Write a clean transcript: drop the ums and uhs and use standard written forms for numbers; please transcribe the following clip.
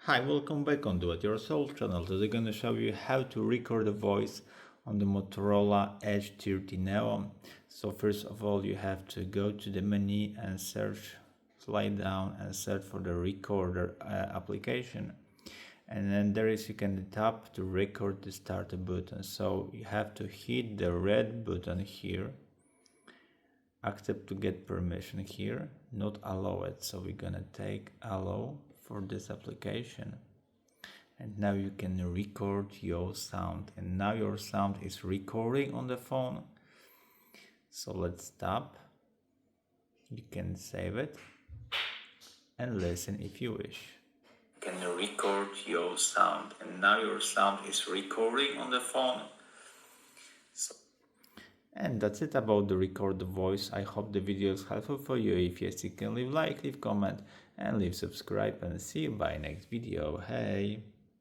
Hi, welcome back on Do It Yourself channel. Today I'm gonna show you how to record a voice on the Motorola Edge 30 Neo. So first of all, you have to go to the menu and slide down and search for the recorder application. And then you can tap to record the start button. So you have to hit the red button here, accept to get permission here, not allow it. So we're gonna take allow for this application. And now you can record your sound, and now your sound is recording on the phone. So let's stop. You can save it and listen if you wish. You can record your sound, and now your sound is recording on the phone. And that's it about the record the voice. I hope the video is helpful for you. If yes, you can leave like, leave comment and leave subscribe, and see you by next video. Hey!